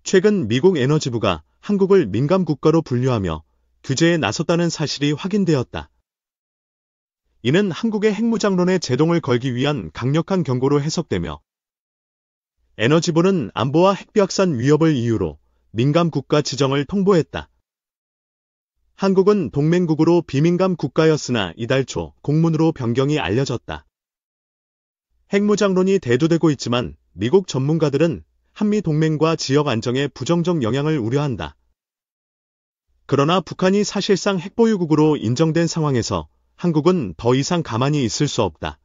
최근 미국 에너지부가 한국을 민감 국가로 분류하며 규제에 나섰다는 사실이 확인되었다. 이는 한국의 핵무장론에 제동을 걸기 위한 강력한 경고로 해석되며 에너지부는 안보와 핵비확산 위협을 이유로 민감 국가 지정을 통보했다. 한국은 동맹국으로 비민감 국가였으나 이달 초 공문으로 변경이 알려졌다. 핵무장론이 대두되고 있지만 미국 전문가들은 한미 동맹과 지역 안정에 부정적 영향을 우려한다. 그러나 북한이 사실상 핵보유국으로 인정된 상황에서 한국은 더 이상 가만히 있을 수 없다.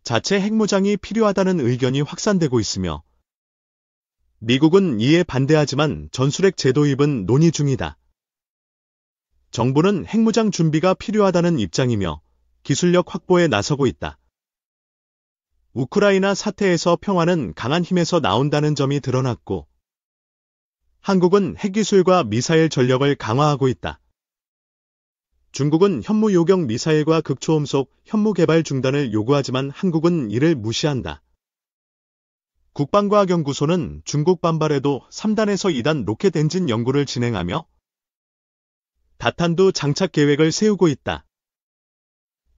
자체 핵무장이 필요하다는 의견이 확산되고 있으며 미국은 이에 반대하지만 전술핵 재도입은 논의 중이다. 정부는 핵무장 준비가 필요하다는 입장이며 기술력 확보에 나서고 있다. 우크라이나 사태에서 평화는 강한 힘에서 나온다는 점이 드러났고 한국은 핵기술과 미사일 전력을 강화하고 있다. 중국은 현무 요격 미사일과 극초음속 현무 개발 중단을 요구하지만 한국은 이를 무시한다. 국방과학연구소는 중국 반발에도 3단에서 2단 로켓 엔진 연구를 진행하며 다탄두 장착 계획을 세우고 있다.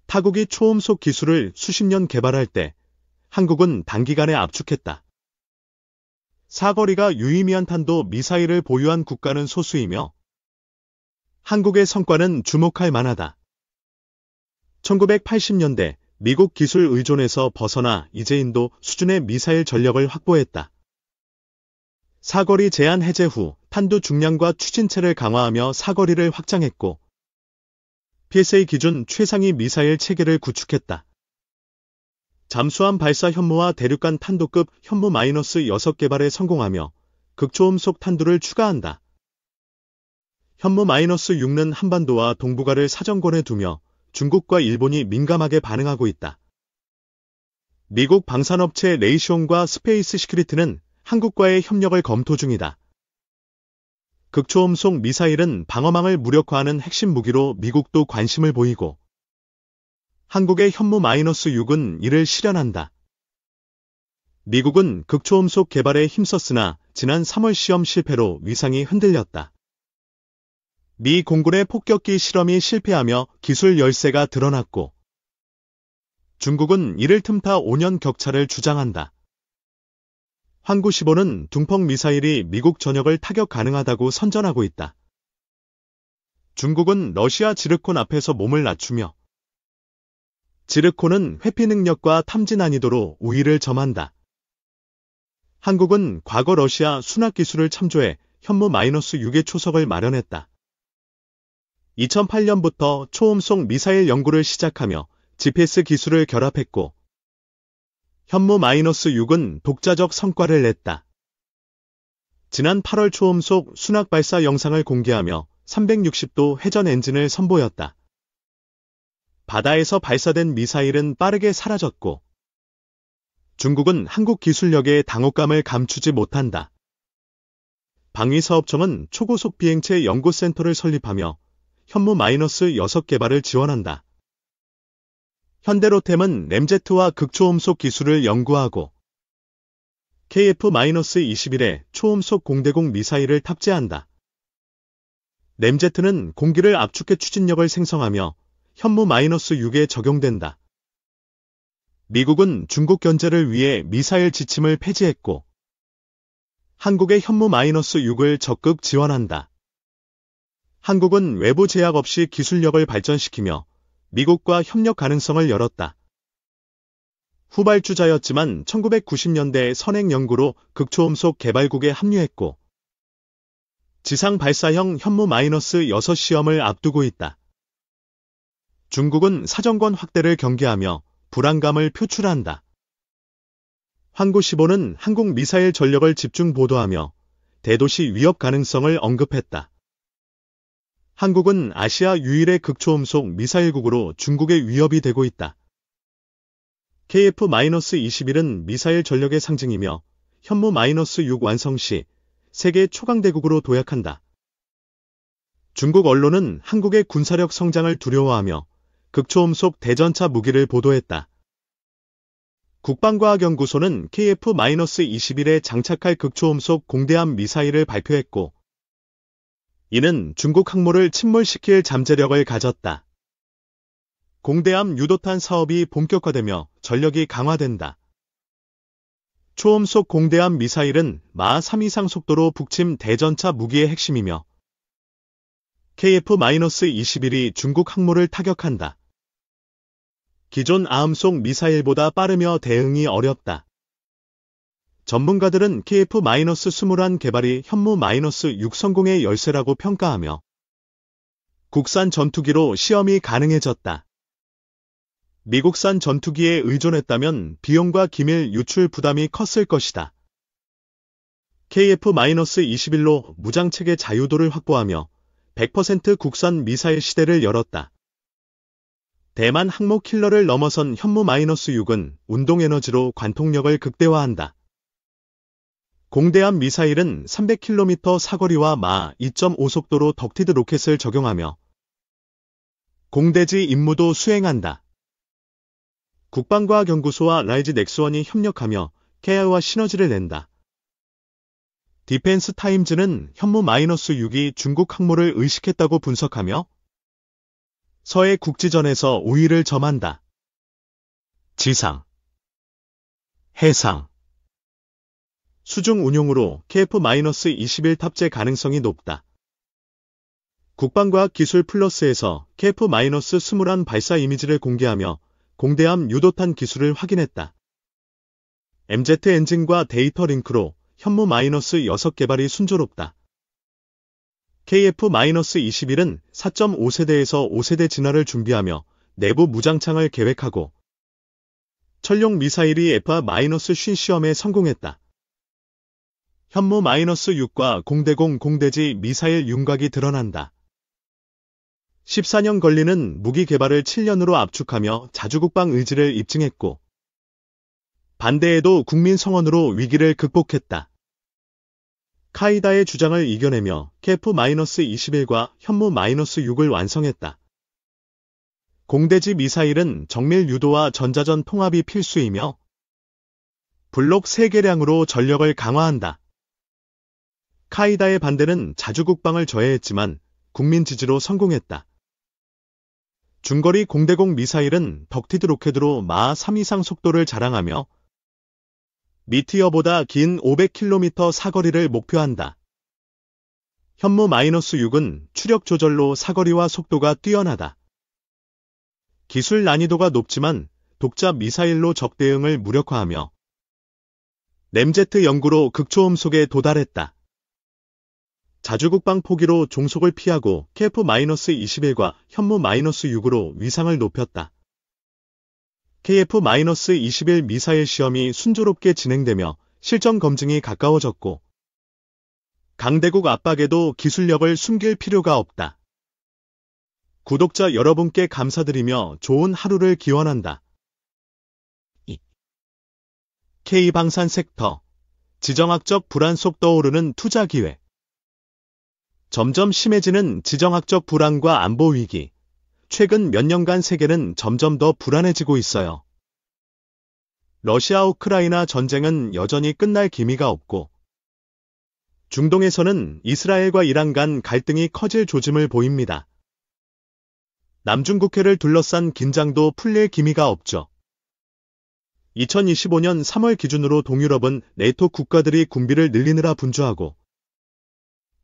타국이 초음속 기술을 수십 년 개발할 때 한국은 단기간에 압축했다. 사거리가 유의미한 탄도 미사일을 보유한 국가는 소수이며 한국의 성과는 주목할 만하다. 1980년대 미국 기술 의존에서 벗어나 이제 인도 수준의 미사일 전력을 확보했다. 사거리 제한 해제 후 탄두 중량과 추진체를 강화하며 사거리를 확장했고 PSA 기준 최상위 미사일 체계를 구축했다. 잠수함 발사 현무와 대륙간 탄도급 현무 -6 개발에 성공하며 극초음속 탄두를 추가한다. 현무 -6는 한반도와 동북아를 사정권에 두며 중국과 일본이 민감하게 반응하고 있다. 미국 방산업체 레이시온과 스페이스 시큐리티는 한국과의 협력을 검토 중이다. 극초음속 미사일은 방어망을 무력화하는 핵심 무기로 미국도 관심을 보이고 한국의 현무 -6은 이를 실현한다. 미국은 극초음속 개발에 힘썼으나 지난 3월 시험 실패로 위상이 흔들렸다. 미 공군의 폭격기 실험이 실패하며 기술 열세가 드러났고 중국은 이를 틈타 5년 격차를 주장한다. 황구-15는 둥펑 미사일이 미국 전역을 타격 가능하다고 선전하고 있다. 중국은 러시아 지르콘 앞에서 몸을 낮추며 지르콘은 회피 능력과 탐지 난이도로 우위를 점한다. 한국은 과거 러시아 순학 기술을 참조해 현무 -6의 초석을 마련했다. 2008년부터 초음속 미사일 연구를 시작하며 GPS 기술을 결합했고 현무 -6은 독자적 성과를 냈다. 지난 8월 초음속 순학 발사 영상을 공개하며 360도 회전 엔진을 선보였다. 바다에서 발사된 미사일은 빠르게 사라졌고 중국은 한국 기술력의 당혹감을 감추지 못한다. 방위사업청은 초고속 비행체 연구센터를 설립하며 현무 -6 개발을 지원한다. 현대로템은 램제트와 극초음속 기술을 연구하고 KF-21에 초음속 공대공 미사일을 탑재한다. 램제트는 공기를 압축해 추진력을 생성하며 현무 -6에 적용된다. 미국은 중국 견제를 위해 미사일 지침을 폐지했고 한국의 현무 -6을 적극 지원한다. 한국은 외부 제약 없이 기술력을 발전시키며 미국과 협력 가능성을 열었다. 후발주자였지만 1990년대 선행 연구로 극초음속 개발국에 합류했고 지상 발사형 현무 -6 시험을 앞두고 있다. 중국은 사정권 확대를 경계하며 불안감을 표출한다. 황구-15는 한국 미사일 전력을 집중 보도하며 대도시 위협 가능성을 언급했다. 한국은 아시아 유일의 극초음속 미사일국으로 중국의 위협이 되고 있다. KF-21은 미사일 전력의 상징이며 현무 -6 완성 시 세계 초강대국으로 도약한다. 중국 언론은 한국의 군사력 성장을 두려워하며 극초음속 대전차 무기를 보도했다. 국방과학연구소는 KF-21에 장착할 극초음속 공대함 미사일을 발표했고, 이는 중국 항모를 침몰시킬 잠재력을 가졌다. 공대함 유도탄 사업이 본격화되며 전력이 강화된다. 초음속 공대함 미사일은 마하 3 이상 속도로 북침 대전차 무기의 핵심이며 KF-21이 중국 항모를 타격한다. 기존 아음속 미사일보다 빠르며 대응이 어렵다. 전문가들은 KF-21 개발이 현무-6 성공의 열쇠라고 평가하며 국산 전투기로 시험이 가능해졌다. 미국산 전투기에 의존했다면 비용과 기밀 유출 부담이 컸을 것이다. KF-21로 무장체계 자유도를 확보하며 100% 국산 미사일 시대를 열었다. 대만 항모 킬러를 넘어선 현무-6은 운동에너지로 관통력을 극대화한다. 공대함 미사일은 300km 사거리와 마하 2.5 속도로 덕티드 로켓을 적용하며 공대지 임무도 수행한다. 국방과학연구소와 라이즈 넥스원이 협력하며 KI와 시너지를 낸다. 디펜스 타임즈는 현무-6이 중국 항모를 의식했다고 분석하며 서해 국지전에서 우위를 점한다. 지상, 해상, 수중 운용으로 KF-21 탑재 가능성이 높다. 국방과학기술 플러스에서 KF-21 발사 이미지를 공개하며 공대함 유도탄 기술을 확인했다. MZ 엔진과 데이터 링크로 현무-6 개발이 순조롭다. KF-21은 4.5세대에서 5세대 진화를 준비하며 내부 무장창을 계획하고 천룡 미사일이 FA-50 시험에 성공했다. 현무-6과 공대공 공대지 미사일 윤곽이 드러난다. 14년 걸리는 무기 개발을 7년으로 압축하며 자주국방 의지를 입증했고 반대에도 국민 성원으로 위기를 극복했다. 카이다의 주장을 이겨내며 KF-21과 현무-6을 완성했다. 공대지 미사일은 정밀 유도와 전자전 통합이 필수이며 블록 3개량으로 전력을 강화한다. 카이다의 반대는 자주국방을 저해했지만 국민 지지로 성공했다. 중거리 공대공 미사일은 덕티드 로켓으로 마하 3 이상 속도를 자랑하며 미티어보다 긴 500km 사거리를 목표한다. 현무-6은 추력 조절로 사거리와 속도가 뛰어나다. 기술 난이도가 높지만 독자 미사일로 적 대응을 무력화하며 램제트 연구로 극초음속에 도달했다. 자주국방 포기로 종속을 피하고 KF-21과 현무-6으로 위상을 높였다. KF-21 미사일 시험이 순조롭게 진행되며 실전 검증이 가까워졌고 강대국 압박에도 기술력을 숨길 필요가 없다. 구독자 여러분께 감사드리며 좋은 하루를 기원한다. K방산 섹터 지정학적 불안 속 떠오르는 투자 기회. 점점 심해지는 지정학적 불안과 안보 위기. 최근 몇 년간 세계는 점점 더 불안해지고 있어요. 러시아-우크라이나 전쟁은 여전히 끝날 기미가 없고 중동에서는 이스라엘과 이란 간 갈등이 커질 조짐을 보입니다. 남중 국해를 둘러싼 긴장도 풀릴 기미가 없죠. 2025년 3월 기준으로 동유럽은 네토 국가들이 군비를 늘리느라 분주하고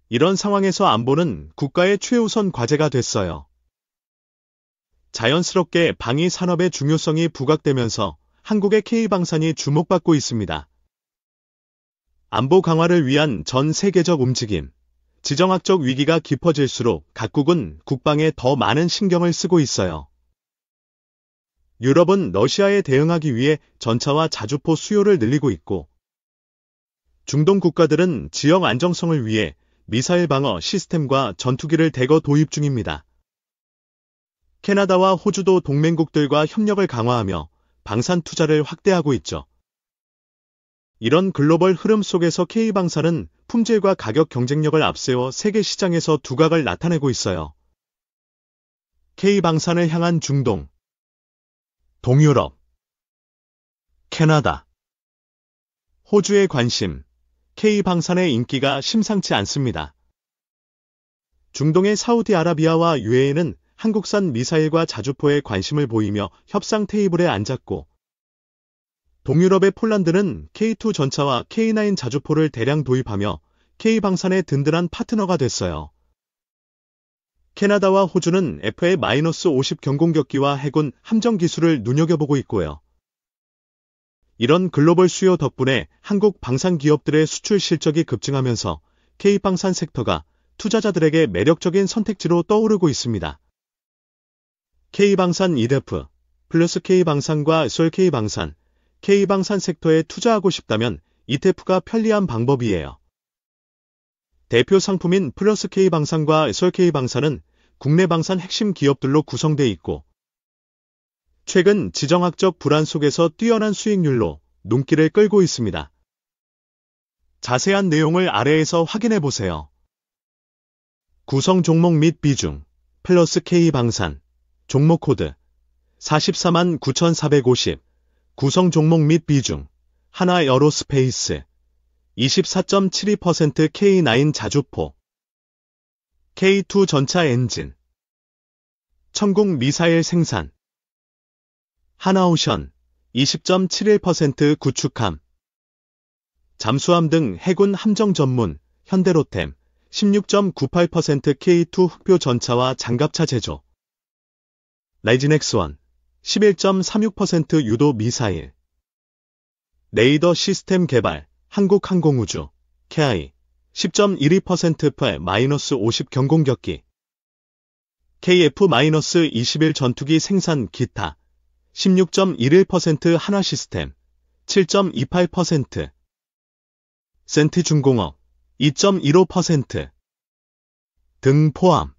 이런 상황에서 안보는 국가의 최우선 과제가 됐어요. 자연스럽게 방위 산업의 중요성이 부각되면서 한국의 K방산이 주목받고 있습니다. 안보 강화를 위한 전 세계적 움직임, 지정학적 위기가 깊어질수록 각국은 국방에 더 많은 신경을 쓰고 있어요. 유럽은 러시아에 대응하기 위해 전차와 자주포 수요를 늘리고 있고 중동 국가들은 지역 안정성을 위해 미사일 방어 시스템과 전투기를 대거 도입 중입니다. 캐나다와 호주도 동맹국들과 협력을 강화하며 방산 투자를 확대하고 있죠. 이런 글로벌 흐름 속에서 K방산은 품질과 가격 경쟁력을 앞세워 세계 시장에서 두각을 나타내고 있어요. K방산을 향한 중동, 동유럽, 캐나다, 호주의 관심, K방산의 인기가 심상치 않습니다. 중동의 사우디아라비아와 UAE는 한국산 미사일과 자주포에 관심을 보이며 협상 테이블에 앉았고, 동유럽의 폴란드는 K2 전차와 K9 자주포를 대량 도입하며 K방산의 든든한 파트너가 됐어요. 캐나다와 호주는 FA-50 경공격기와 해군 함정 기술을 눈여겨보고 있고요. 이런 글로벌 수요 덕분에 한국 방산 기업들의 수출 실적이 급증하면서 K방산 섹터가 투자자들에게 매력적인 선택지로 떠오르고 있습니다. K방산 ETF, 플러스 K방산과 솔 K방산, K방산 섹터에 투자하고 싶다면 ETF가 편리한 방법이에요. 대표 상품인 플러스 K방산과 솔 K방산은 국내 방산 핵심 기업들로 구성되어 있고, 최근 지정학적 불안 속에서 뛰어난 수익률로 눈길을 끌고 있습니다. 자세한 내용을 아래에서 확인해보세요. 구성 종목 및 비중, 플러스 K방산, 종목 코드 449,450, 구성 종목 및 비중, 하나에어로스페이스 24.72% K9 자주포, K2 전차 엔진, 천궁 미사일 생산, 하나오션 20.71% 구축함, 잠수함 등 해군 함정 전문, 현대로템 16.98% K2 흑표 전차와 장갑차 제조, 라이진엑스원 11.36% 유도 미사일, 레이더 시스템 개발, 한국항공우주, KI 10.12% FA-50 경공격기, KF-21 전투기 생산 기타 16.11% 한화시스템 7.28%, 센트중공업 2.15% 등 포함.